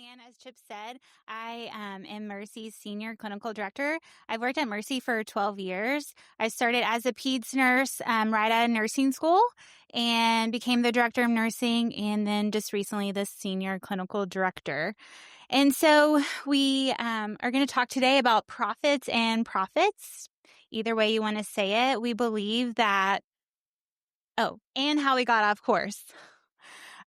Ann. As Chip said, I am Mercy's Senior Clinical Director. I've worked at Mercy for 12 years. I started as a peds nurse right out of nursing school and became the Director of Nursing, and then just recently the Senior Clinical Director. And so we are going to talk today about profits and profits. Either way you want to say it, we believe that, and how we got off course.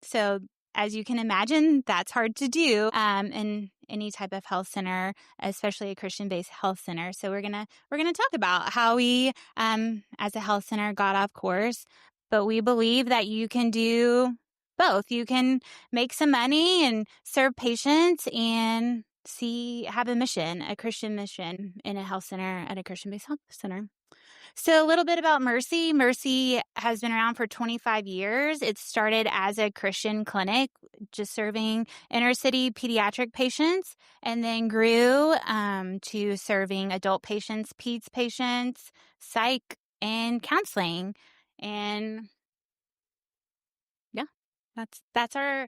So as you can imagine, that's hard to do in any type of health center, especially a Christian-based health center. So we're gonna talk about how we, as a health center, got off course. But we believe that you can do both. You can make some money and serve patients and have a mission, a Christian mission in a health center at a Christian-based health center. So a little bit about Mercy. Mercy has been around for 25 years. It started as a Christian clinic, just serving inner city pediatric patients, and then grew to serving adult patients, peds patients, psych, and counseling. And yeah, that's our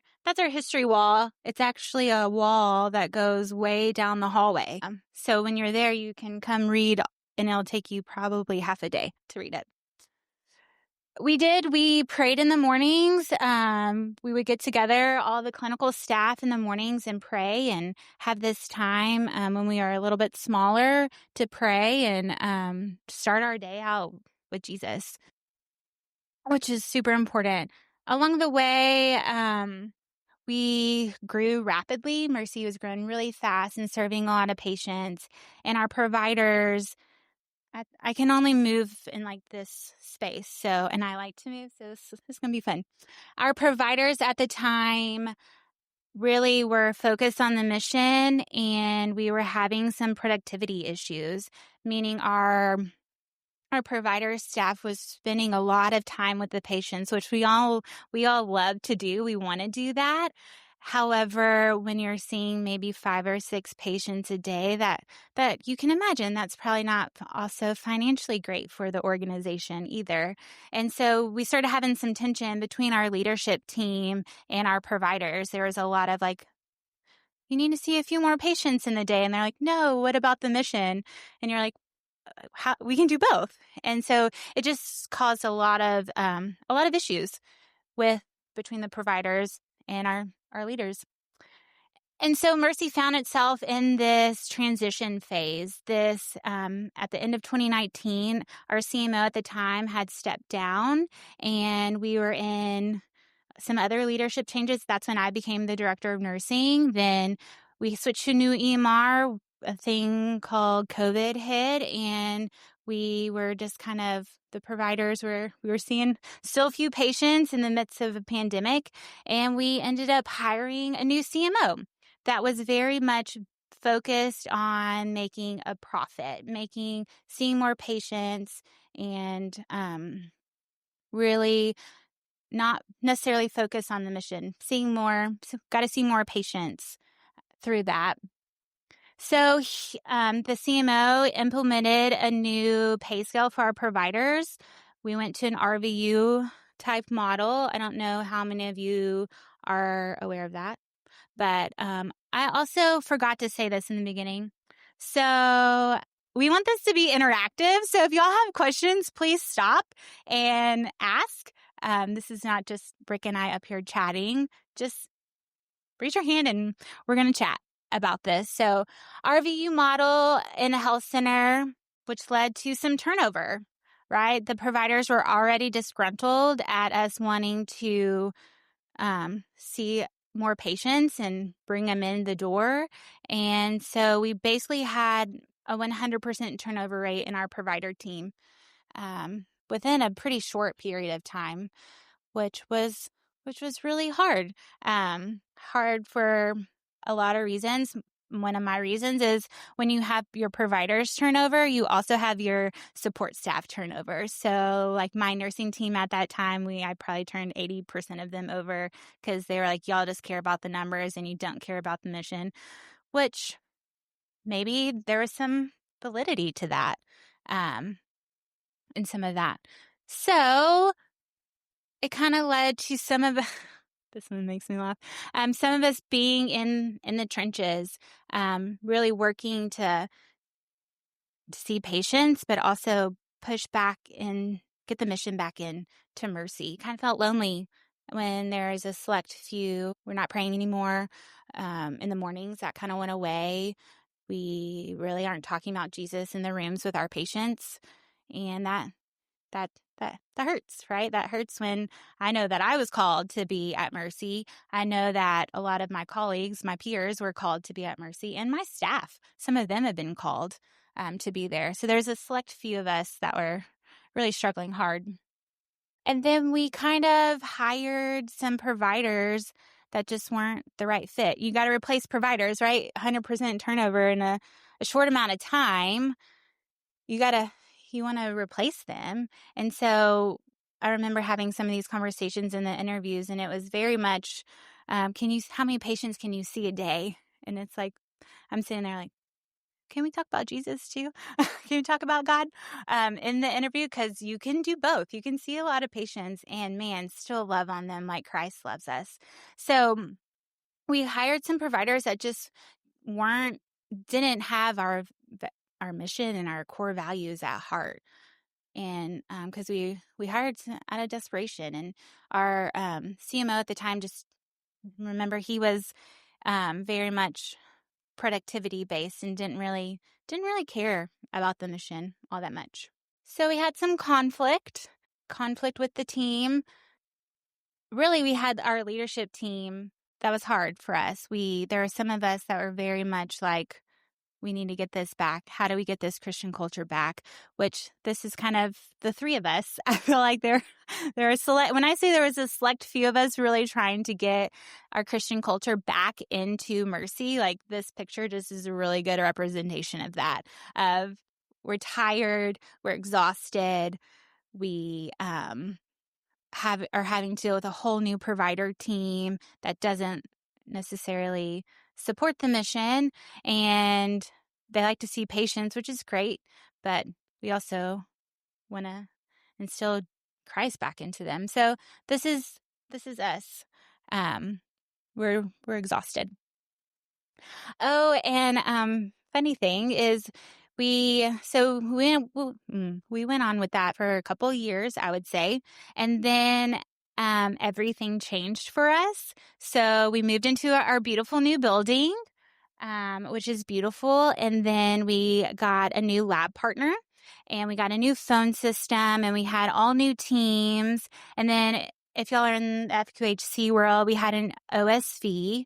history wall. It's actually a wall that goes way down the hallway. So when you're there, you can come read, and it'll take you probably half a day to read it. We prayed in the mornings. We would get together, all the clinical staff in the mornings, and pray and have this time when we are a little bit smaller to pray and start our day out with Jesus, which is super important. Along the way, we grew rapidly. Mercy was growing really fast and serving a lot of patients, and our providers, I can only move in like this space. And I like to move. So this is going to be fun. Our providers at the time really were focused on the mission, and we were having some productivity issues, meaning our provider staff was spending a lot of time with the patients, which we all love to do. We want to do that. However, when you're seeing maybe 5 or 6 patients a day, that you can imagine that's probably not also financially great for the organization either. And so we started having some tension between our leadership team and our providers. There was a lot of like, you need to see a few more patients in the day. And they're like, no, what about the mission? And you're like, we can do both. And so it just caused a lot of issues between the providers and our leaders. And so Mercy found itself in this transition phase. At the end of 2019, our CMO at the time had stepped down, and we were in some other leadership changes. That's when I became the director of nursing. Then we switched to new EMR. A thing called COVID hit, and we were just the providers we were seeing still a few patients in the midst of a pandemic, and we ended up hiring a new CMO that was very much focused on making a profit, seeing more patients, and really not necessarily focus on the mission, got to see more patients through that. So the CMO implemented a new pay scale for our providers. We went to an RVU type model. I don't know how many of you are aware of that, but I also forgot to say this in the beginning. So we want this to be interactive. So if y'all have questions, please stop and ask. This is not just Brick and I up here chatting. Just raise your hand and we're going to chat about this. So RVU model in a health center, which led to some turnover, right? The providers were already disgruntled at us wanting to see more patients and bring them in the door. And so we basically had a 100% turnover rate in our provider team within a pretty short period of time, which was really hard. Hard for a lot of reasons. One of my reasons is when you have your providers turnover, you also have your support staff turnover. So like my nursing team at that time, I probably turned 80% of them over because they were like, y'all just care about the numbers and you don't care about the mission, which maybe there was some validity to that in some of that. So it kind of led to some of This one makes me laugh. Some of us being in the trenches, really working to see patients, but also push back and get the mission back in to Mercy. Kind of felt lonely when there is a select few. We're not praying anymore in the mornings. That kind of went away. We really aren't talking about Jesus in the rooms with our patients, and that that hurts, right? That hurts when I know that I was called to be at Mercy. I know that a lot of my colleagues, my peers, were called to be at Mercy, and my staff, some of them have been called to be there. So there's a select few of us that were really struggling hard. And then we kind of hired some providers that just weren't the right fit. You got to replace providers, right? 100% turnover in a short amount of time. You want to replace them. And so I remember having some of these conversations in the interviews, and it was very much, how many patients can you see a day? And it's like, I'm sitting there like, can we talk about Jesus too? Can we talk about God in the interview? Because you can do both. You can see a lot of patients and, man, still love on them like Christ loves us. So we hired some providers that just didn't have our mission and our core values at heart. And because we hired out of desperation, and our CMO at the time, just remember, he was very much productivity based and didn't really care about the mission all that much. So we had some conflict with the team. Really, we had our leadership team that was hard for us. There are some of us that were very much like, we need to get this back. How do we get this Christian culture back? Which this is kind of the three of us. I feel like there are select. When I say there was a select few of us really trying to get our Christian culture back into Mercy, like this picture just is a really good representation of that. Of we're tired, we're exhausted, we are having to deal with a whole new provider team that doesn't necessarily support the mission, and they like to see patients, which is great, but we also want to instill Christ back into them. So this is us. We're exhausted. Oh, and funny thing is, we went on with that for a couple of years, I would say, and then everything changed for us. So we moved into our beautiful new building, which is beautiful, and then we got a new lab partner, and we got a new phone system, and we had all new teams, and then if y'all are in the FQHC world, we had an OSV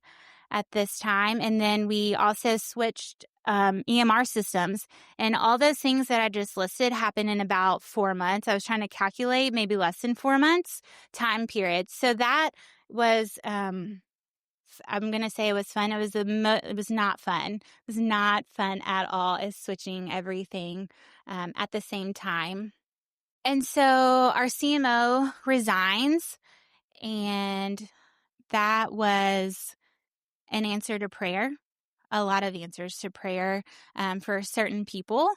at this time. And then we also switched EMR systems, and all those things that I just listed happened in about 4 months. I was trying to calculate maybe less than 4 months time period. So that was, I'm going to say it was fun. It was not fun. It was not fun at all, is switching everything at the same time. And so our CMO resigns, and that was an answer to prayer, a lot of answers to prayer for certain people.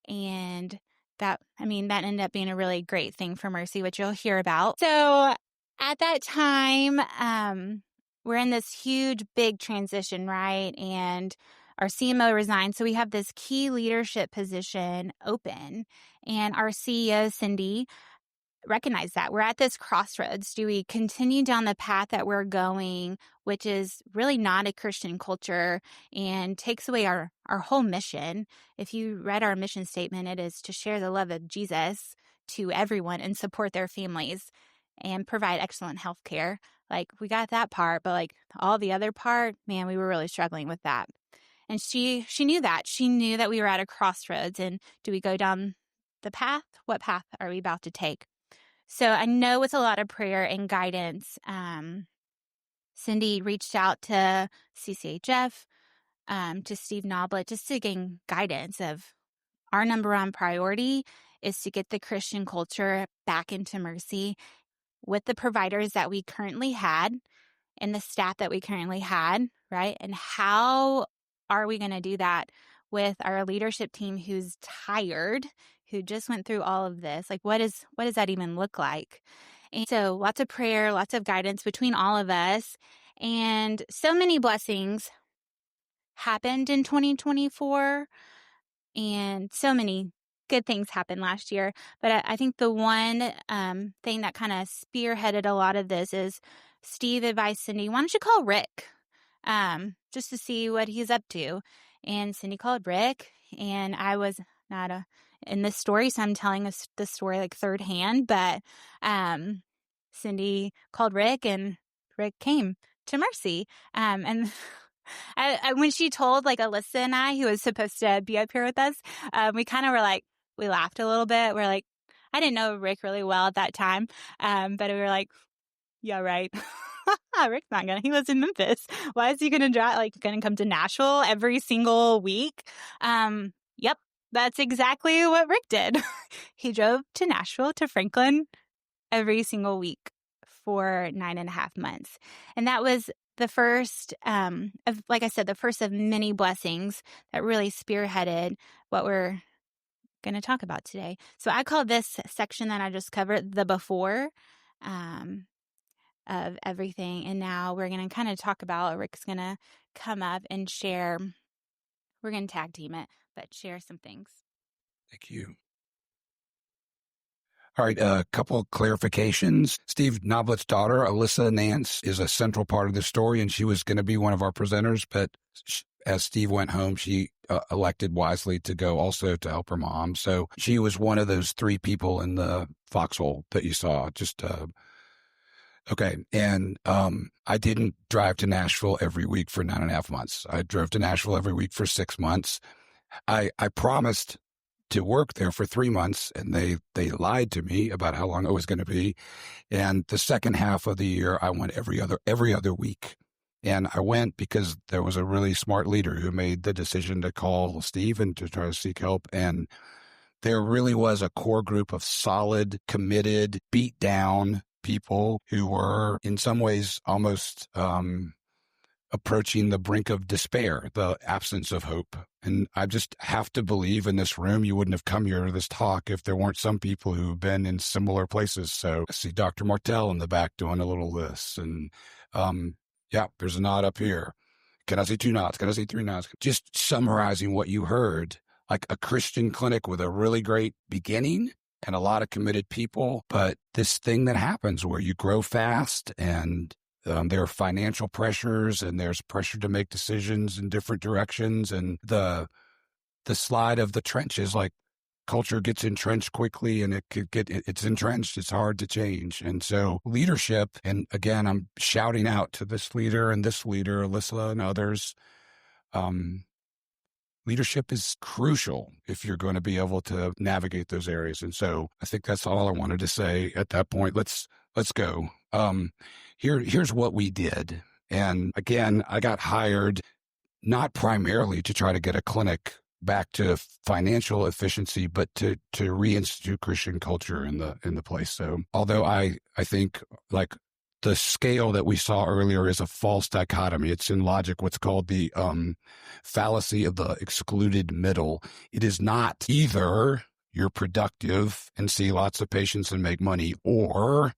And that ended up being a really great thing for Mercy, which you'll hear about. So at that time, we're in this huge, big transition, right? And our CMO resigned. So we have this key leadership position open. And our CEO, Cindy, recognize that we're at this crossroads. Do we continue down the path that we're going, which is really not a Christian culture and takes away our whole mission? If you read our mission statement, it is to share the love of Jesus to everyone and support their families and provide excellent health care. Like, we got that part, but like all the other part, man, we were really struggling with that. And she knew that. She knew that we were at a crossroads, and do we go down the path? What path are we about to take? So I know with a lot of prayer and guidance, Cindy reached out to CCHF, to Steve Noblet, just to gain guidance of our number one priority is to get the Christian culture back into Mercy with the providers that we currently had and the staff that we currently had, right? And how are we going to do that with our leadership team who's tired, who just went through all of this? Like, what does that even look like? And so lots of prayer, lots of guidance between all of us. And so many blessings happened in 2024. And so many good things happened last year. But I think the one thing that kind of spearheaded a lot of this is Steve advised Cindy, why don't you call Rick just to see what he's up to? And Cindy called Rick, and I was not in this story, so I'm telling the story like third hand. But Cindy called Rick, and Rick came to Mercy. And when she told like Alyssa and I, who was supposed to be up here with us, we kind of were like, we laughed a little bit. We're like, I didn't know Rick really well at that time. But we were like, yeah, right. Rick's not he lives in Memphis. Why is he going to drive, going to come to Nashville every single week? Yep. That's exactly what Rick did. He drove to Nashville, to Franklin every single week for 9.5 months. And that was the first like I said, the first of many blessings that really spearheaded what we're going to talk about today. So I call this section that I just covered the before of everything. And now we're going to kind of talk about, Rick's going to come up and share. We're going to tag team it, but share some things. Thank you. All right, a couple of clarifications. Steve Noblet's daughter, Alyssa Nance, is a central part of the story, and she was going to be one of our presenters, but as Steve went home, she elected wisely to go also to help her mom. So she was one of those 3 people in the foxhole that you saw. Okay. And I didn't drive to Nashville every week for 9.5 months. I drove to Nashville every week for 6 months. I promised to work there for 3 months, and they lied to me about how long it was going to be. And the second half of the year, I went every other week. And I went because there was a really smart leader who made the decision to call Steve and to try to seek help. And there really was a core group of solid, committed, beat down people who were in some ways almost approaching the brink of despair, the absence of hope. And I just have to believe in this room, you wouldn't have come here to this talk if there weren't some people who've been in similar places. So I see Dr. Martell in the back doing a little of this. And yeah, there's a nod up here. Can I see 2 nods? Can I see 3 nods? Just summarizing what you heard, like a Christian clinic with a really great beginning and a lot of committed people. But this thing that happens where you grow fast and there are financial pressures and there's pressure to make decisions in different directions. And the slide of the trenches, like culture gets entrenched quickly and it's entrenched. It's hard to change. And so leadership, and again, I'm shouting out to this leader, Alyssa and others. Leadership is crucial if you're going to be able to navigate those areas. And so I think that's all I wanted to say at that point. Let's go. Here's what we did. And again, I got hired not primarily to try to get a clinic back to financial efficiency, but to reinstitute Christian culture in the place. So although I think like the scale that we saw earlier is a false dichotomy. It's in logic what's called the fallacy of the excluded middle. It is not either you're productive and see lots of patients and make money, or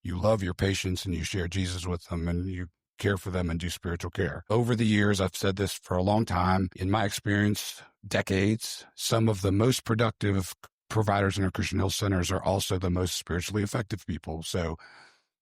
you love your patients and you share Jesus with them and you care for them and do spiritual care. Over the years, I've said this for a long time. In my experience, decades, some of the most productive providers in our Christian health centers are also the most spiritually effective people. So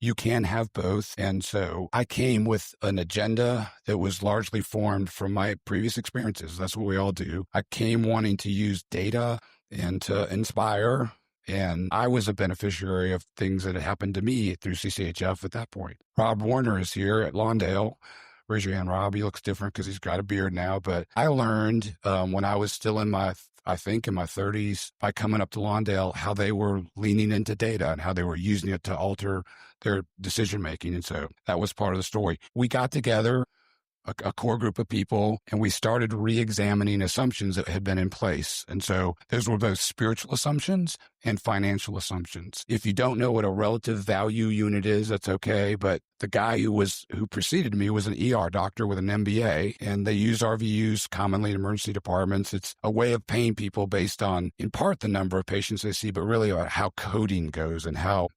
you can have both. And so I came with an agenda that was largely formed from my previous experiences. That's what we all do. I came wanting to use data and to inspire. And I was a beneficiary of things that had happened to me through CCHF at that point. Rob Warner is here at Lawndale. Raise your hand, Rob. He looks different because he's got a beard now. But I learned when I was still in my 30s, by coming up to Lawndale, how they were leaning into data and how they were using it to alter their decision-making. And so that was part of the story. We got together, a core group of people, and we started re-examining assumptions that had been in place. And so those were both spiritual assumptions and financial assumptions. If you don't know what a relative value unit is, that's okay. But the guy who preceded me was an ER doctor with an MBA, and they use RVUs commonly in emergency departments. It's a way of paying people based on, in part, the number of patients they see, but really about how coding goes and how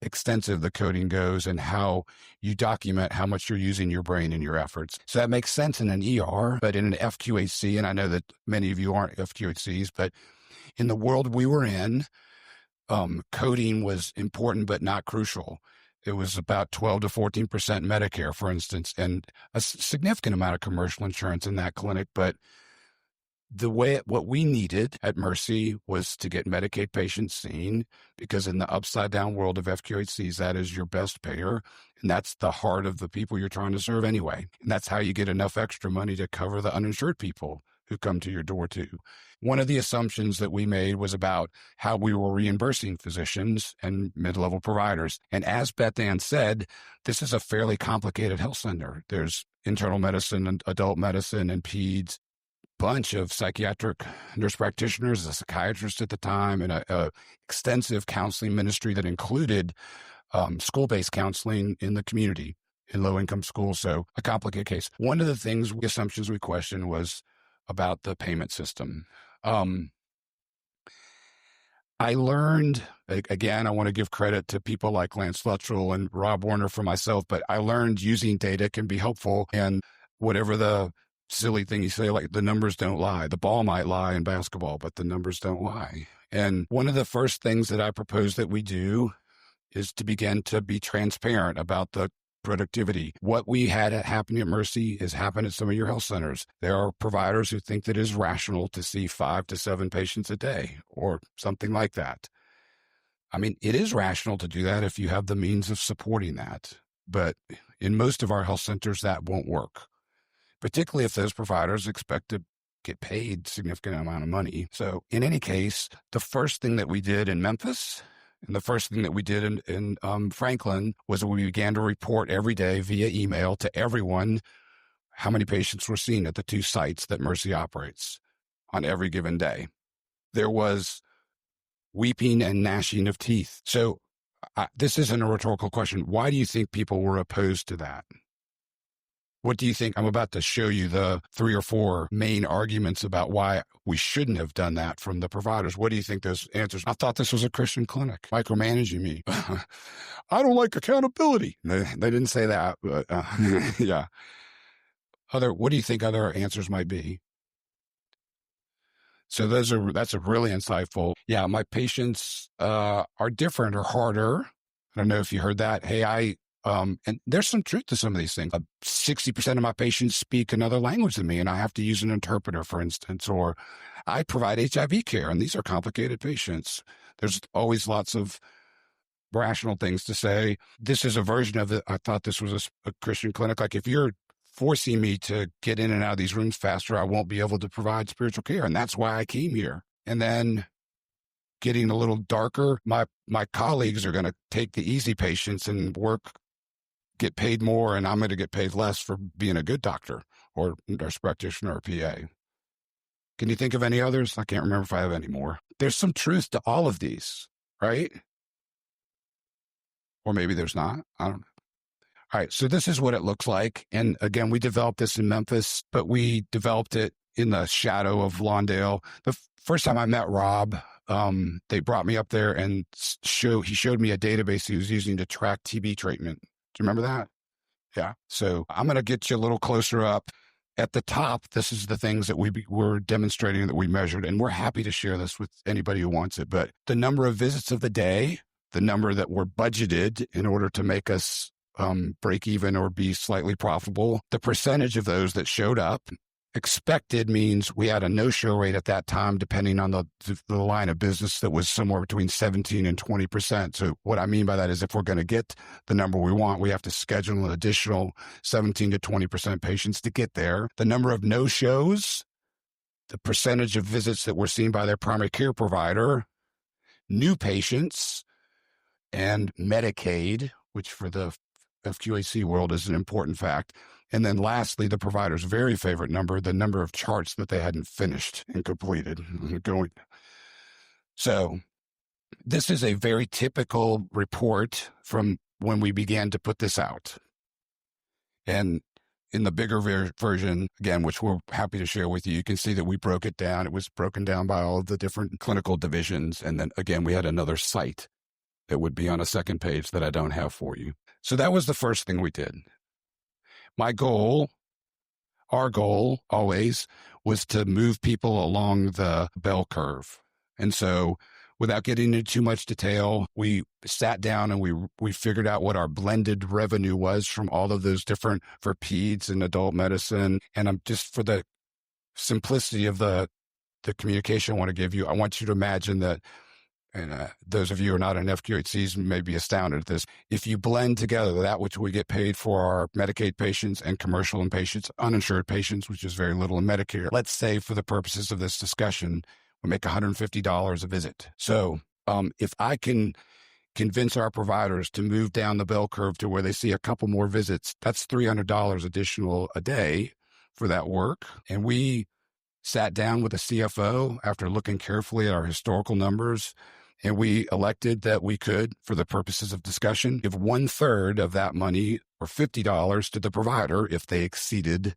extensive the coding goes and how you document how much you're using your brain in your efforts. So that makes sense in an ER, but in an FQHC, and I know that many of you aren't FQHCs, but in the world we were in, coding was important but not crucial. It was about 12 to 14% Medicare, for instance, and a significant amount of commercial insurance in that clinic. But what we needed at Mercy was to get Medicaid patients seen, because in the upside down world of FQHCs, that is your best payer. And that's the heart of the people you're trying to serve anyway. And that's how you get enough extra money to cover the uninsured people who come to your door too. One of the assumptions that we made was about how we were reimbursing physicians and mid-level providers. And as Beth Ann said, this is a fairly complicated health center. There's internal medicine and adult medicine and peds, bunch of psychiatric nurse practitioners, a psychiatrist at the time, and a extensive counseling ministry that included school-based counseling in the community in low-income schools. So a complicated case. One of the assumptions we questioned was about the payment system. I learned, again, I want to give credit to people like Lance Luttrell and Rob Warner for myself, but I learned using data can be helpful. And whatever the silly thing you say, like the numbers don't lie. The ball might lie in basketball, but the numbers don't lie. And one of the first things that I propose that we do is to begin to be transparent about the productivity. What we had happening at Mercy is happening at some of your health centers. There are providers who think that it is rational to see 5 to 7 patients a day or something like that. I mean, it is rational to do that if you have the means of supporting that. But in most of our health centers, that won't work, particularly if those providers expect to get paid a significant amount of money. So in any case, the first thing that we did in Memphis and the first thing that we did in Franklin was we began to report every day via email to everyone how many patients were seen at the 2 sites that Mercy operates on every given day. There was weeping and gnashing of teeth. So this isn't a rhetorical question. Why do you think people were opposed to that? What do you think? I'm about to show you the 3 or 4 main arguments about why we shouldn't have done that from the providers. What do you think those answers? I thought this was a Christian clinic, micromanaging me. I don't like accountability. They didn't say that, but yeah. What do you think other answers might be? So that's a really insightful. Yeah, my patients are different or harder. I don't know if you heard that. Hey, and there's some truth to some of these things. 60% of my patients speak another language than me, and I have to use an interpreter, for instance, or I provide HIV care, and these are complicated patients. There's always lots of rational things to say. This is a version of it. I thought this was a Christian clinic. Like, if you're forcing me to get in and out of these rooms faster, I won't be able to provide spiritual care, and that's why I came here. And then getting a little darker, my colleagues are going to take the easy patients and get paid more, and I'm going to get paid less for being a good doctor or nurse practitioner or PA. Can you think of any others? I can't remember if I have any more. There's some truth to all of these, right? Or maybe there's not. I don't know. All right, so this is what it looks like. And again, we developed this in Memphis, but we developed it in the shadow of Lawndale. The first time I met Rob, they brought me up there and he showed me a database he was using to track TB treatment. Do you remember that? Yeah. So I'm going to get you a little closer up. At the top, this is the things that we were demonstrating that we measured, and we're happy to share this with anybody who wants it. But the number of visits of the day, the number that were budgeted in order to make us break even or be slightly profitable, the percentage of those that showed up. Expected means we had a no-show rate at that time, depending on the line of business, that was somewhere between 17 and 20%. So what I mean by that is if we're going to get the number we want, we have to schedule an additional 17 to 20% patients to get there. The number of no-shows, the percentage of visits that were seen by their primary care provider, new patients, and Medicaid, which for the FQHC world is an important fact. And then lastly, the provider's very favorite number, the number of charts that they hadn't finished and completed. So this is a very typical report from when we began to put this out. And in the bigger version, again, which we're happy to share with you, you can see that we broke it down. It was broken down by all of the different clinical divisions. And then again, we had another site that would be on a second page that I don't have for you. So that was the first thing we did. Our goal always was to move people along the bell curve. And so without getting into too much detail, we sat down and we figured out what our blended revenue was from all of those different, for peds and adult medicine. And I'm just, for the simplicity of the communication I want to give you, I want you to imagine that, and those of you who are not in FQHCs may be astounded at this. If you blend together that which we get paid for our Medicaid patients and commercial and patients, uninsured patients, which is very little in Medicare, let's say for the purposes of this discussion, we make $150 a visit. So if I can convince our providers to move down the bell curve to where they see a couple more visits, that's $300 additional a day for that work. And we sat down with the CFO after looking carefully at our historical numbers, and we elected that we could, for the purposes of discussion, give 1/3 of that money, or $50, to the provider if they exceeded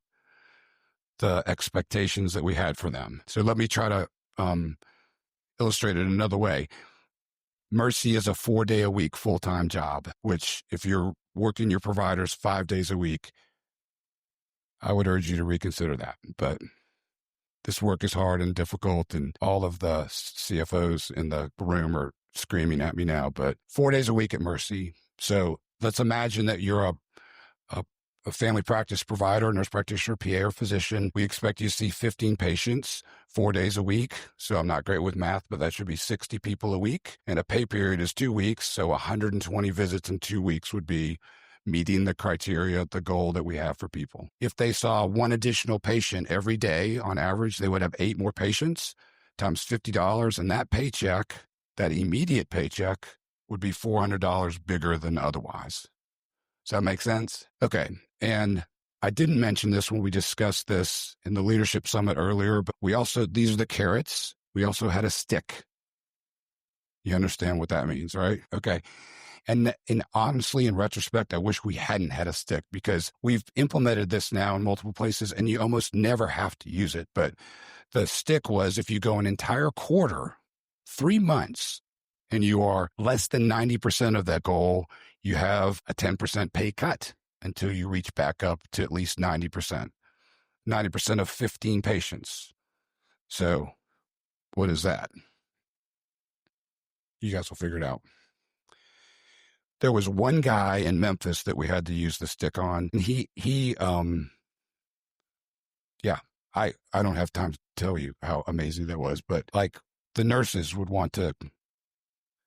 the expectations that we had for them. So let me try to illustrate it another way. Mercy is a 4-day-a-week full-time job, which if you're working your providers 5 days a week, I would urge you to reconsider that. But this work is hard and difficult, and all of the CFOs in the room are screaming at me now, but 4 days a week at Mercy. So let's imagine that you're a family practice provider, nurse practitioner, PA, or physician. We expect you to see 15 patients 4 days a week. So I'm not great with math, but that should be 60 people a week. And a pay period is 2 weeks. So 120 visits in 2 weeks would be meeting the criteria, the goal that we have for people. If they saw one additional patient every day, on average, they would have 8 more patients times $50. And that paycheck, that immediate paycheck, would be $400 bigger than otherwise. Does that make sense? Okay. And I didn't mention this when we discussed this in the leadership summit earlier, but these are the carrots. We also had a stick. You understand what that means, right? Okay. And honestly, in retrospect, I wish we hadn't had a stick, because we've implemented this now in multiple places and you almost never have to use it. But the stick was, if you go an entire quarter, 3 months, and you are less than 90% of that goal, you have a 10% pay cut until you reach back up to at least 90%. 90% of 15 patients. So what is that? You guys will figure it out. There was one guy in Memphis that we had to use the stick on. And I don't have time to tell you how amazing that was, but like, the nurses would want to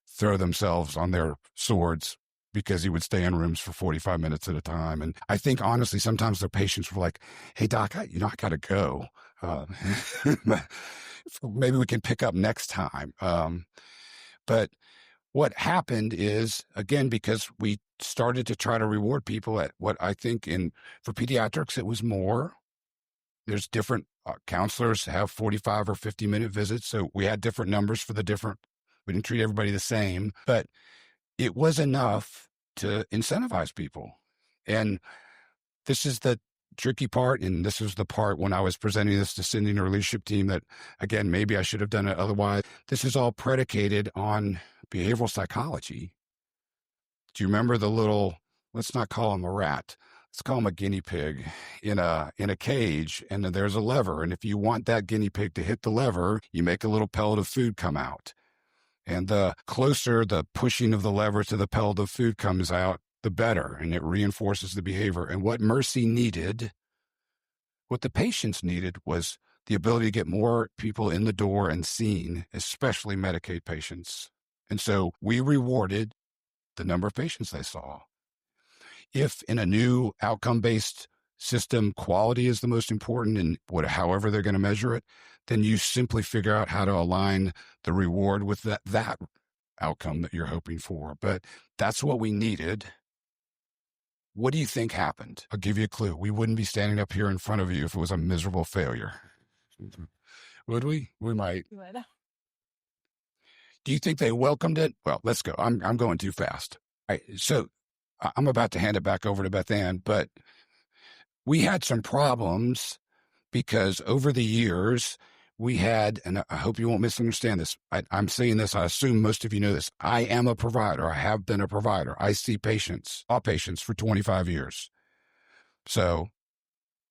throw themselves on their swords because he would stay in rooms for 45 minutes at a time. And I think, honestly, sometimes their patients were like, hey, doc, I got to go. Maybe we can pick up next time. But what happened is, again, because we started to try to reward people at what I think for pediatrics, it was more. There's different counselors have 45 or 50-minute visits. So we had different numbers for we didn't treat everybody the same, but it was enough to incentivize people. And this is the tricky part. And this was the part when I was presenting this to Cindy and her leadership team that, again, maybe I should have done it otherwise. This is all predicated on behavioral psychology. Do you remember the little, let's not call him a rat, let's call him a guinea pig in a cage, and there's a lever. And if you want that guinea pig to hit the lever, you make a little pellet of food come out. And the closer the pushing of the lever to the pellet of food comes out, the better. And it reinforces the behavior. And what Mercy needed, what the patients needed, was the ability to get more people in the door and seen, especially Medicaid patients. And so we rewarded the number of patients they saw. If in a new outcome-based system, quality is the most important, and however they're going to measure it, then you simply figure out how to align the reward with that outcome that you're hoping for. But that's what we needed. What do you think happened? I'll give you a clue. We wouldn't be standing up here in front of you if it was a miserable failure. Would we? We might. You would. Do you think they welcomed it? Well, let's go. I'm going too fast. All right, so I'm about to hand it back over to Beth Ann, but we had some problems because over the years, we had, and I hope you won't misunderstand this. I'm saying this, I assume most of you know this. I am a provider. I have been a provider. I see patients, all patients, for 25 years. So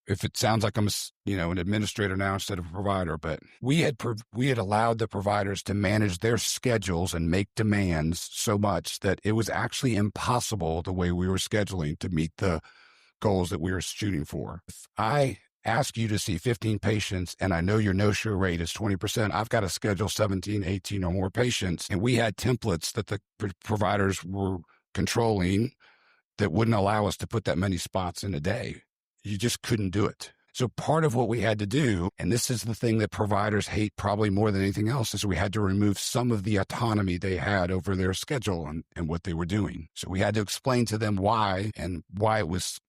if it sounds like I'm, an administrator now instead of a provider, but we had allowed the providers to manage their schedules and make demands so much that it was actually impossible the way we were scheduling to meet the goals that we were shooting for. If I ask you to see 15 patients and I know your no-show rate is 20%, I've got to schedule 17, 18 or more patients. And we had templates that the providers were controlling that wouldn't allow us to put that many spots in a day. You just couldn't do it. So part of what we had to do, and this is the thing that providers hate probably more than anything else, is we had to remove some of the autonomy they had over their schedule and what they were doing. So we had to explain to them why it was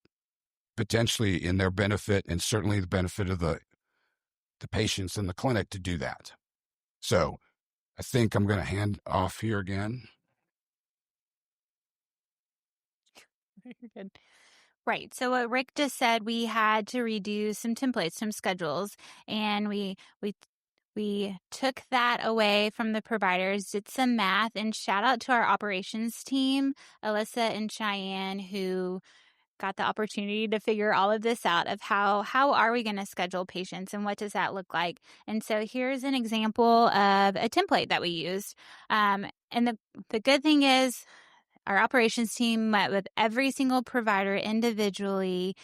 potentially in their benefit and certainly the benefit of the patients in the clinic to do that. So I think I'm going to hand off here again. Good. Right. So what Rick just said, we had to redo some templates, some schedules, and we took that away from the providers, did some math, and shout out to our operations team, Alyssa and Cheyenne, who got the opportunity to figure all of this out of how are we going to schedule patients and what does that look like. And so here's an example of a template that we used. And the good thing is our operations team met with every single provider individually,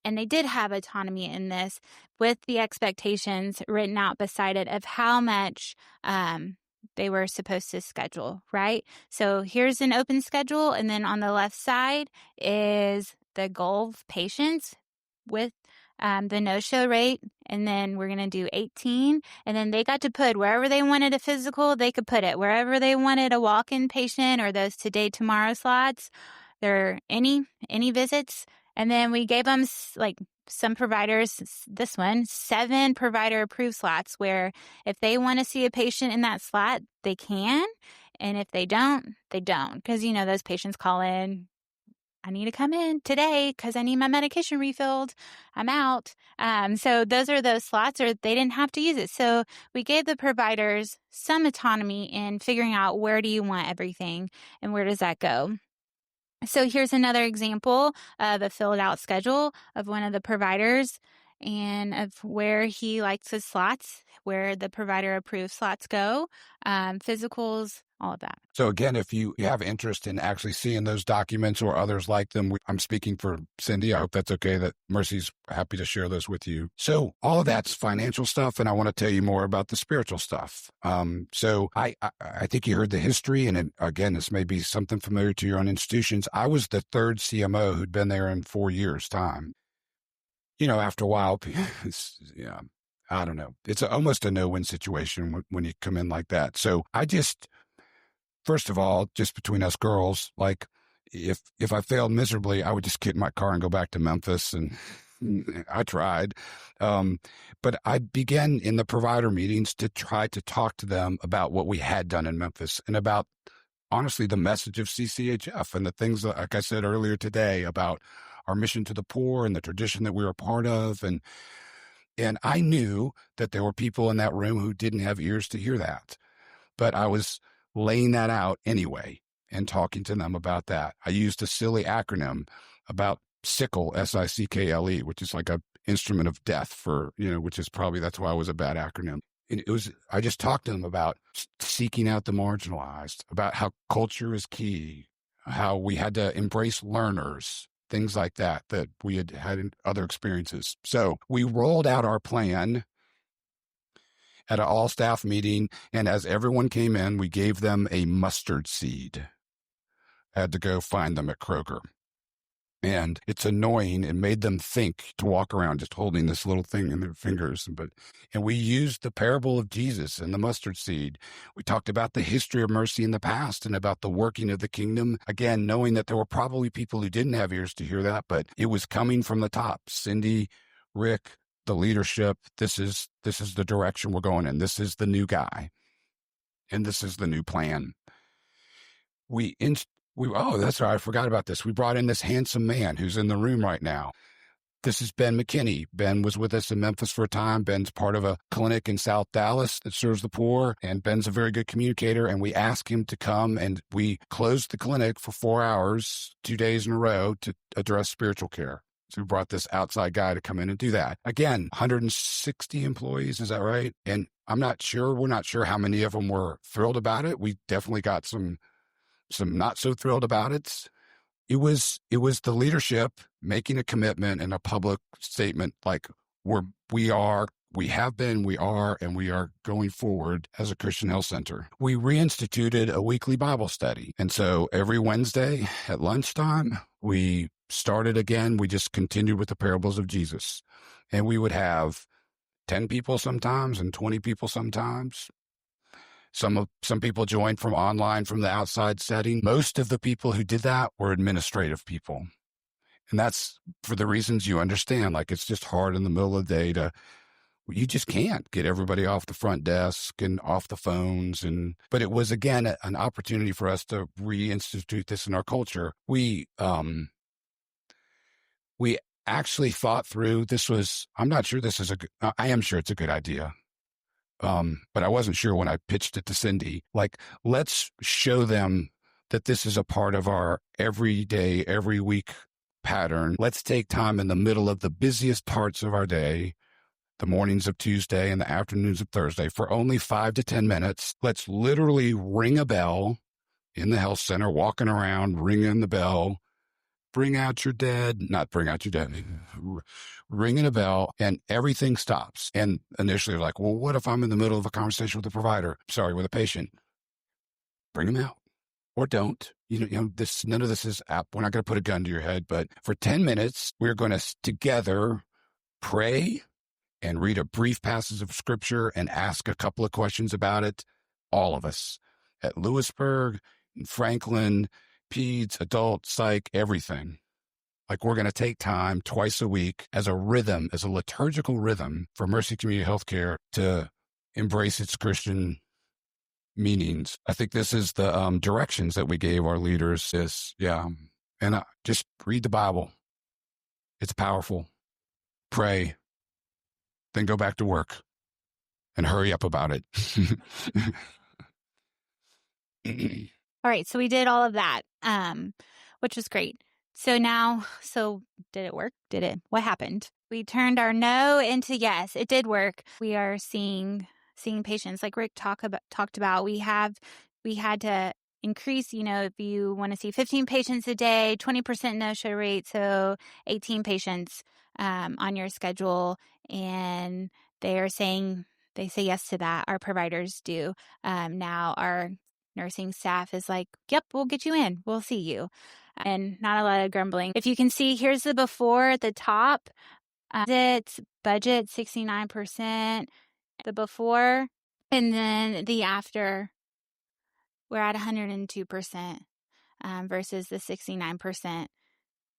and they did have autonomy in this with the expectations written out beside it of how much they were supposed to schedule, right? So here's an open schedule, and then on the left side is the goal of patients with the no-show rate, and then we're going to do 18, and then they got to put wherever they wanted a physical, they could put it. Wherever they wanted a walk-in patient or those today, tomorrow slots, there any visits, and then we gave them, like some providers, this one, 7 provider-approved slots where if they want to see a patient in that slot, they can, and if they don't, they don't, because, those patients call in, I need to come in today because I need my medication refilled. I'm out. So those are those slots, or they didn't have to use it. So we gave the providers some autonomy in figuring out where do you want everything and where does that go. So here's another example of a filled out schedule of one of the providers and of where he likes his slots, where the provider approved slots go, physicals, all of that. So again, if you have interest in actually seeing those documents or others like them, I'm speaking for Cindy. I hope that's okay, that Mercy's happy to share those with you. So all of that's financial stuff, and I want to tell you more about the spiritual stuff. So I think you heard the history, and again, this may be something familiar to your own institutions. I was the 3rd CMO who'd been there in 4 years' time. After a while, I don't know. It's almost a no-win situation when you come in like that. So first of all, just between us girls, like if I failed miserably, I would just get in my car and go back to Memphis, and I tried. But I began in the provider meetings to try to talk to them about what we had done in Memphis and about, honestly, the message of CCHF and the things that, like I said earlier today, about our mission to the poor and the tradition that we were a part of. And I knew that there were people in that room who didn't have ears to hear that, but I was laying that out anyway and talking to them about that. I used a silly acronym about sickle, SICKLE, which is like a instrument of death for, which is probably, that's why it was a bad acronym. And I just talked to them about seeking out the marginalized, about how culture is key, how we had to embrace learners, things like that we had in other experiences. So we rolled out our plan at an all-staff meeting, and as everyone came in, we gave them a mustard seed. I had to go find them at Kroger. And it's annoying. It made them think to walk around just holding this little thing in their fingers. And we used the parable of Jesus and the mustard seed. We talked about the history of mercy in the past and about the working of the kingdom. Again, knowing that there were probably people who didn't have ears to hear that, but it was coming from the top. Cindy, Rick, the leadership, this is the direction we're going in. This is the new guy. And this is the new plan. Oh, that's right. I forgot about this. We brought in this handsome man who's in the room right now. This is Ben McKinney. Ben was with us in Memphis for a time. Ben's part of a clinic in South Dallas that serves the poor, and Ben's a very good communicator, and we asked him to come, and we closed the clinic for 4 hours, 2 days in a row, to address spiritual care. So we brought this outside guy to come in and do that. Again, 160 employees, is that right? And we're not sure how many of them were thrilled about it. We definitely got some not so thrilled about it. It was the leadership making a commitment and a public statement like we have been, we are, and we are going forward as a Christian health center. We reinstituted a weekly Bible study. And so every Wednesday at lunchtime, we started again. We just continued with the parables of Jesus. And we would have 10 people sometimes and 20 people sometimes. Some people joined from online, from the outside setting. Most of the people who did that were administrative people. And that's for the reasons you understand. Like, it's just hard in the middle of the day you just can't get everybody off the front desk and off the phones. But it was, again, an opportunity for us to reinstitute this in our culture. We actually thought through, I'm not sure this is I am sure it's a good idea. But I wasn't sure when I pitched it to Cindy. Like, let's show them that this is a part of our every day, every week pattern. Let's take time in the middle of the busiest parts of our day, the mornings of Tuesday and the afternoons of Thursday, for only 5 to 10 minutes. Let's literally ring a bell in the health center, walking around, ringing the bell. Ringing a bell, and everything stops. And initially, like, well, what if I'm in the middle of a conversation with with a patient? Bring them out, or don't. None of this is we're not going to put a gun to your head, but for 10 minutes, we're going to together pray and read a brief passage of scripture and ask a couple of questions about it. All of us at Lewisburg, in Franklin, peds, adult, psych, everything. Like, we're going to take time twice a week as a liturgical rhythm for Mercy Community Healthcare to embrace its Christian meanings. I think this is the directions that we gave our leaders. And just read the Bible. It's powerful. Pray. Then go back to work and hurry up about it. All right, so we did all of that, which was great. So did it work? What happened? We turned our no into yes. It did work. We are seeing patients like Rick talked about. We had to increase, if you want to see 15 patients a day, 20% no-show rate, so 18 patients on your schedule, and they say yes to that. Our providers do. Now our nursing staff is like, yep, we'll get you in. We'll see you. And not a lot of grumbling. If you can see, here's the before at the top. It's budget 69%, the before, and then the after, we're at 102% versus the 69%,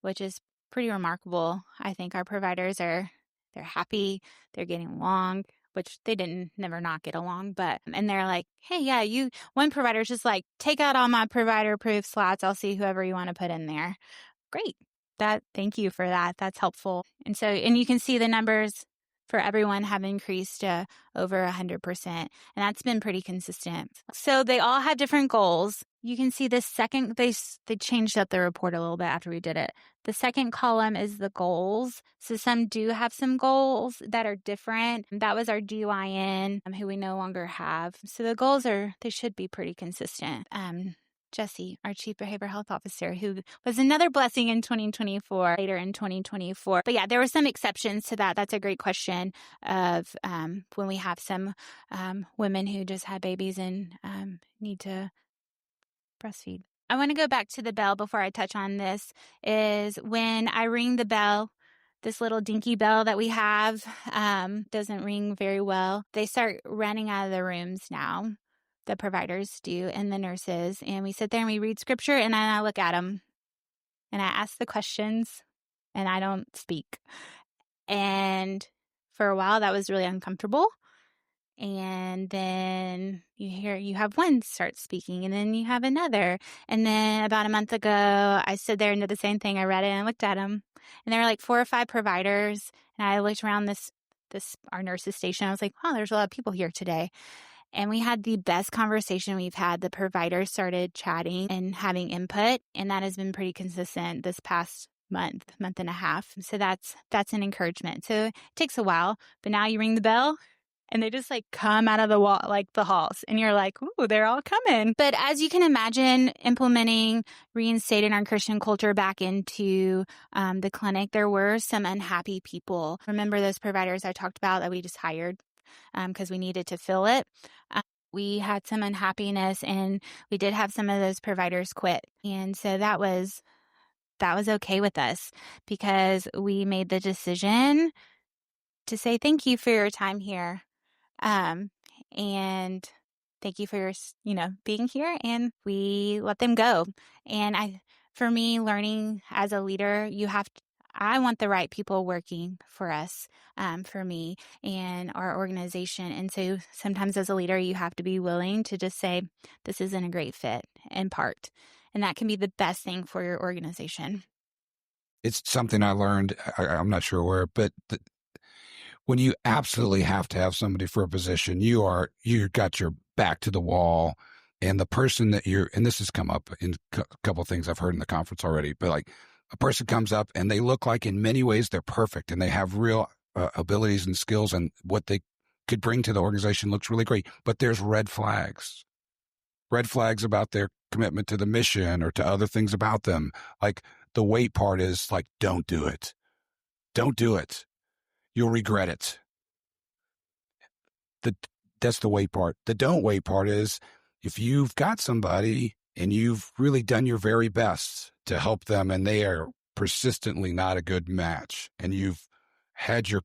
which is pretty remarkable. I think our providers they're happy, they're getting along, which they never not get along, and they're like, hey, yeah, one provider's just like, take out all my provider approved slots. I'll see whoever you want to put in there. Great. Thank you for that. That's helpful. And you can see the numbers for everyone have increased to over 100%. And that's been pretty consistent. So they all have different goals. You can see the second, they changed up the report a little bit after we did it. The second column is the goals. So some do have some goals that are different. That was our GYN, who we no longer have. So the goals they should be pretty consistent. Jesse, our Chief Behavioral Health Officer, who was another blessing in 2024, later in 2024. But yeah, there were some exceptions to that. That's a great question of when we have some women who just had babies and need to breastfeed. I want to go back to the bell before I touch on this, is when I ring the bell, this little dinky bell that we have doesn't ring very well. They start running out of the rooms now. The providers do and the nurses. And we sit there and we read scripture, and then I look at them and I ask the questions and I don't speak. And for a while that was really uncomfortable. And then you have one start speaking, and then you have another. And then about a month ago, I stood there and did the same thing. I read it and I looked at them, and there were like 4 or 5 providers. And I looked around our nurses station. I was like, wow, there's a lot of people here today. And we had the best conversation we've had. The providers started chatting and having input, and that has been pretty consistent this past month and a half. So that's an encouragement. So it takes a while, but now you ring the bell and they just like come out of the wall, like the halls, and you're like, ooh, they're all coming. But as you can imagine, implementing reinstating our Christian culture back into the clinic, there were some unhappy people. Remember those providers I talked about that we just hired because we needed to fill it? We had some unhappiness, and we did have some of those providers quit. And so that was okay with us because we made the decision to say thank you for your time here. And thank you for your, being here, and we let them go. And for me, learning as a leader, I want the right people working for us, for me and our organization. And so sometimes as a leader, you have to be willing to just say, this isn't a great fit in part. And that can be the best thing for your organization. It's something I learned. I'm not sure where, but when you absolutely have to have somebody for a position, you got your back to the wall, and the person that and this has come up in a couple of things I've heard in the conference already, but like a person comes up and they look like in many ways they're perfect and they have real abilities and skills, and what they could bring to the organization looks really great, but there's red flags about their commitment to the mission or to other things about them. Like the wait part is like, don't do it. You'll regret it. That's the wait part. The don't wait part is if you've got somebody and you've really done your very best to help them and they are persistently not a good match, and you've had your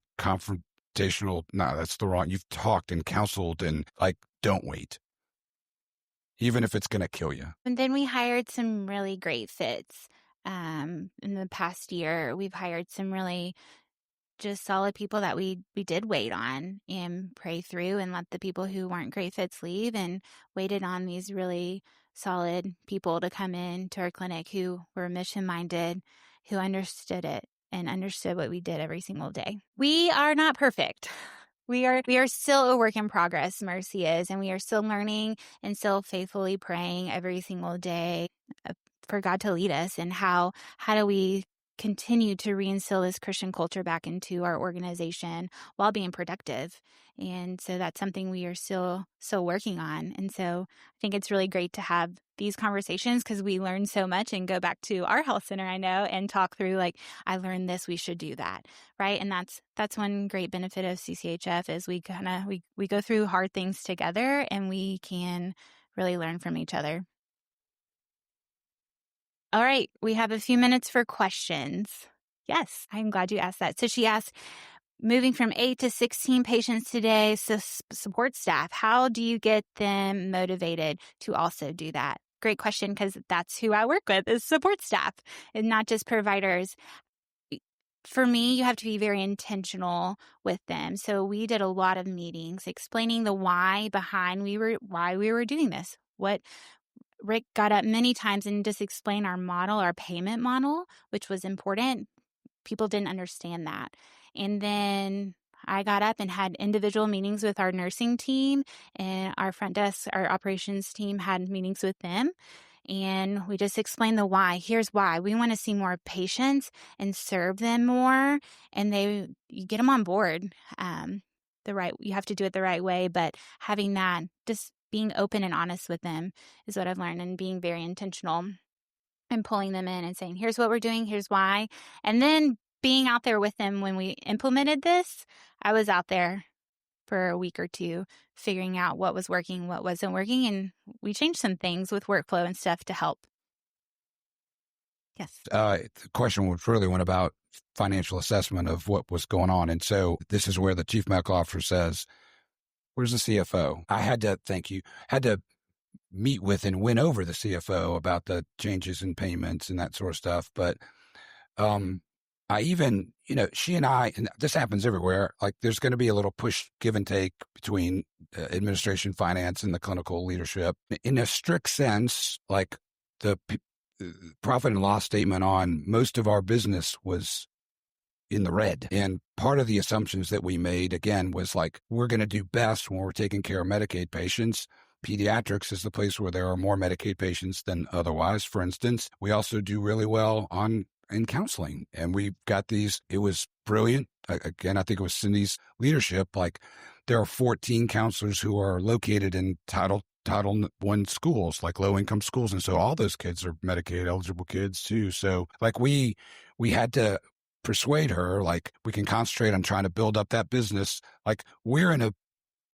you've talked and counseled, and like, don't wait. Even if it's going to kill you. And then we hired some really great fits. In the past year, we've hired some really just solid people that we did wait on and pray through and let the people who weren't great fits leave, and waited on these really solid people to come in to our clinic who were mission-minded, who understood it and understood what we did every single day. We are not perfect. We are still a work in progress, Mercy is, and we are still learning and still faithfully praying every single day for God to lead us. And how do we continue to reinstill this Christian culture back into our organization while being productive? And so that's something we are still working on. And so I think it's really great to have these conversations because we learn so much and go back to our health center, I know, and talk through like, I learned this, we should do that, right? And that's one great benefit of CCHF is we go through hard things together, and we can really learn from each other. All right, we have a few minutes for questions. Yes, I'm glad you asked that. So she asked, moving from 8 to 16 patients today, so support staff, how do you get them motivated to also do that? Great question, because that's who I work with, is support staff, and not just providers. For me, you have to be very intentional with them. So we did a lot of meetings explaining the why behind why we were doing this. Rick got up many times and just explained our payment model, which was important. People didn't understand that. And then I got up and had individual meetings with our nursing team, and our front desk, our operations team had meetings with them. And we just explained the why. Here's why. We want to see more patients and serve them more. And you get them on board. You have to do it the right way, but having that, just being open and honest with them is what I've learned, and being very intentional and pulling them in and saying, here's what we're doing, here's why. And then being out there with them when we implemented this. I was out there for a week or two figuring out what was working, what wasn't working, and we changed some things with workflow and stuff to help. Yes. The question was really one about financial assessment of what was going on. And so this is where the chief medical officer says, where's the CFO? I had to meet with and win over the CFO about the changes in payments and that sort of stuff. But I even, she and I, and this happens everywhere, like there's going to be a little push, give and take between administration, finance, and the clinical leadership. In a strict sense, like the profit and loss statement on most of our business was in the red. And part of the assumptions that we made, again, was like, we're going to do best when we're taking care of Medicaid patients. Pediatrics is the place where there are more Medicaid patients than otherwise. For instance, we also do really well in counseling. And we've got these, it was brilliant. Again, I think it was Cindy's leadership. Like there are 14 counselors who are located in Title I schools, like low income schools. And so all those kids are Medicaid eligible kids too. So like we had to persuade her, like we can concentrate on trying to build up that business. Like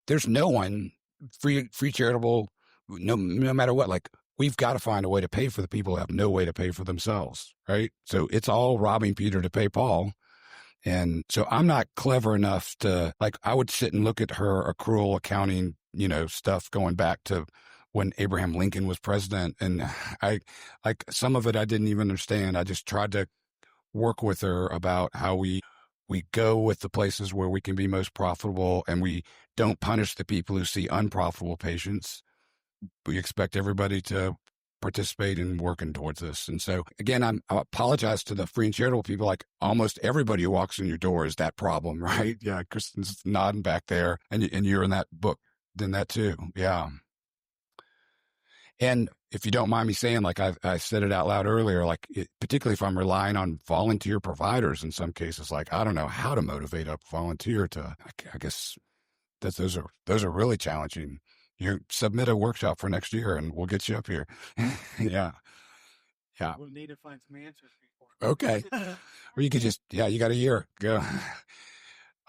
there's no one free charitable, no matter what, like we've got to find a way to pay for the people who have no way to pay for themselves. Right. So it's all robbing Peter to pay Paul. And so I'm not clever enough to, like, I would sit and look at her accrual accounting, stuff going back to when Abraham Lincoln was president. And like some of it I didn't even understand. I just tried to work with her about how we go with the places where we can be most profitable, and we don't punish the people who see unprofitable patients. We expect everybody to participate in working towards this. And so again, I apologize to the free and charitable people. Like almost everybody who walks in your door is that problem, right? Yeah. Kristen's nodding back there, and you're in that book, then that too. Yeah. And if you don't mind me saying, like I said it out loud earlier, like particularly if I'm relying on volunteer providers in some cases, like I don't know how to motivate a volunteer to, I guess that those are really challenging. You submit a workshop for next year and we'll get you up here. Yeah. Yeah. We'll need to find some answers before. Okay. Or you could just, you got a year. Go.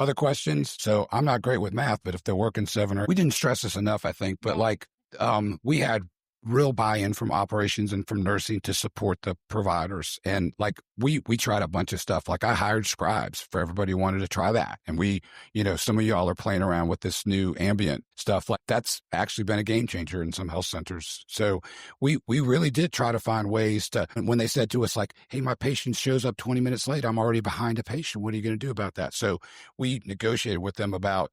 Other questions? So I'm not great with math, but if they're working we didn't stress this enough, I think, but like, we had real buy-in from operations and from nursing to support the providers. And like we tried a bunch of stuff. Like I hired scribes for everybody who wanted to try that. And we, some of y'all are playing around with this new ambient stuff. Like that's actually been a game changer in some health centers. So we really did try to find ways to, when they said to us like, hey, my patient shows up 20 minutes late, I'm already behind a patient. What are you going to do about that? So we negotiated with them about,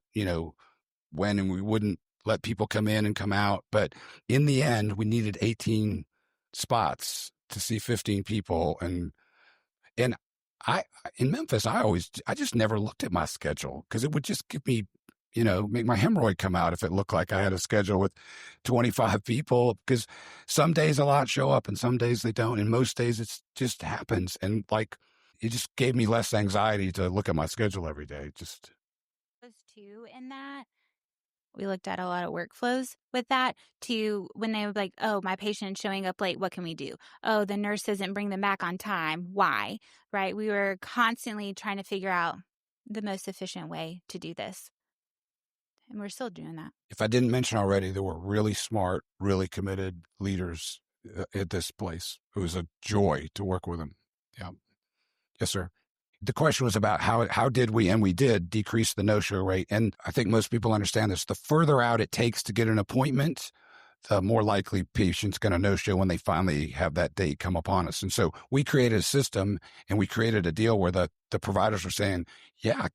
when, and we wouldn't let people come in and come out. But in the end, we needed 18 spots to see 15 people. And I, in Memphis, I just never looked at my schedule because it would just give me, make my hemorrhoid come out if it looked like I had a schedule with 25 people, because some days a lot show up and some days they don't. And most days it just happens. And like, it just gave me less anxiety to look at my schedule every day. Just. Those two in that. We looked at a lot of workflows with that to when they were like, oh, my patient's showing up late. What can we do? Oh, the nurse doesn't bring them back on time. Why? Right? We were constantly trying to figure out the most efficient way to do this. And we're still doing that. If I didn't mention already, there were really smart, really committed leaders at this place. It was a joy to work with them. Yeah. Yes, sir. The question was about how did we, and we did, decrease the no-show rate. And I think most people understand this. The further out it takes to get an appointment, the more likely patient's going to no-show when they finally have that date come upon us. And so we created a system and we created a deal where the providers were saying, yeah,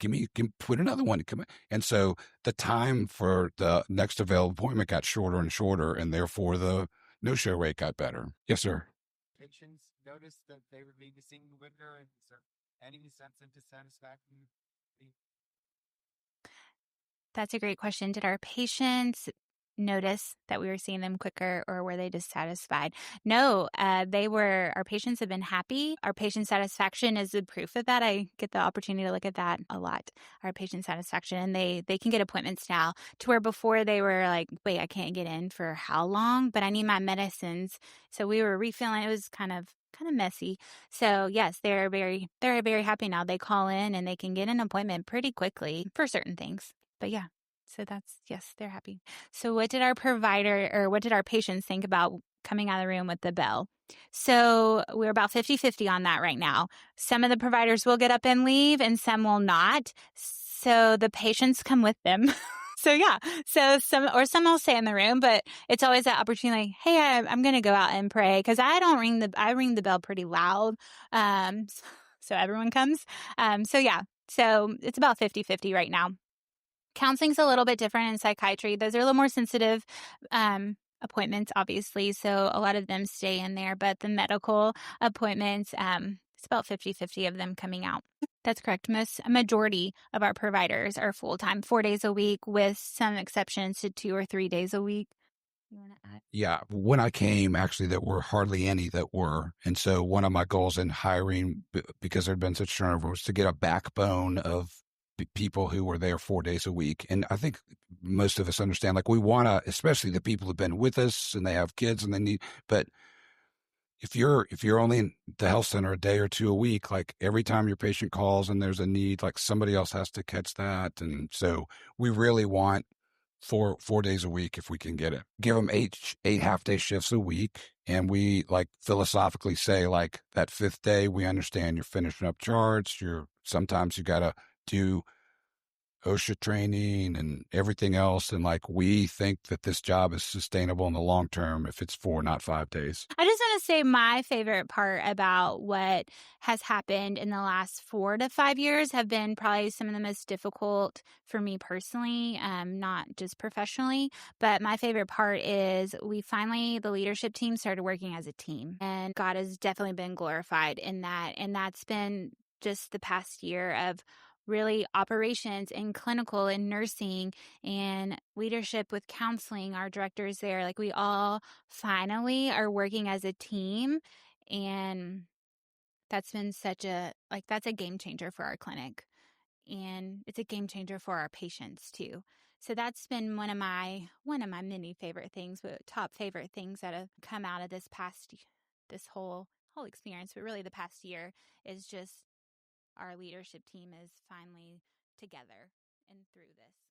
put another one. And so the time for the next available appointment got shorter and shorter, and therefore the no-show rate got better. Yes, sir. Patients noticed that they were maybe seeing quicker, and so any sense of dissatisfaction? That's a great question. Did our patients notice that we were seeing them quicker, or were they dissatisfied? No, our patients have been happy. Our patient satisfaction is the proof of that. I get the opportunity to look at that a lot, our patient satisfaction, and they can get appointments now to where before they were like, wait, I can't get in for how long, but I need my medicines. So we were refilling. It was kind of messy. So yes, they're very happy now. They call in and they can get an appointment pretty quickly for certain things. But yeah, so yes, they're happy. So what did our patients think about coming out of the room with the bell? So we're about 50-50 on that right now. Some of the providers will get up and leave and some will not. So the patients come with them. So yeah, some will stay in the room, but it's always that opportunity. Like, hey, I'm going to go out and pray, because I ring the bell pretty loud. so everyone comes. So it's about 50-50 right now. Counseling's a little bit different in psychiatry. Those are a little more sensitive appointments, obviously, so a lot of them stay in there. But the medical appointments, it's about 50-50 of them coming out. That's correct. A majority of our providers are full-time, 4 days a week, with some exceptions to 2 or 3 days a week. You want to add? Yeah, when I came, actually, there were hardly any that were. And so one of my goals in hiring, because there'd been such turnover, was to get a backbone of people who were there 4 days a week. And I think most of us understand, like, we want to, especially the people who've been with us and they have kids and they need, but if you're only in the health center a day or two a week, like every time your patient calls and there's a need, like somebody else has to catch that. And so we really want 4 days a week if we can get it. Give them eight half-day shifts a week, and we like philosophically say, like, that fifth day, we understand you're finishing up charts. Sometimes you got to do OSHA training and everything else, and like we think that this job is sustainable in the long term if it's 4, not 5 days. I just want to say my favorite part about what has happened in the last 4 to 5 years have been probably some of the most difficult for me personally, not just professionally. But my favorite part is the leadership team started working as a team, and God has definitely been glorified in that. And that's been just the past year of really operations and clinical and nursing and leadership with counseling, our directors there, like we all finally are working as a team. And that's been that's a game changer for our clinic. And it's a game changer for our patients too. So that's been one of my many favorite things, but top favorite things that have come out of this whole experience, but really the past year is just our leadership team is finally together and through this.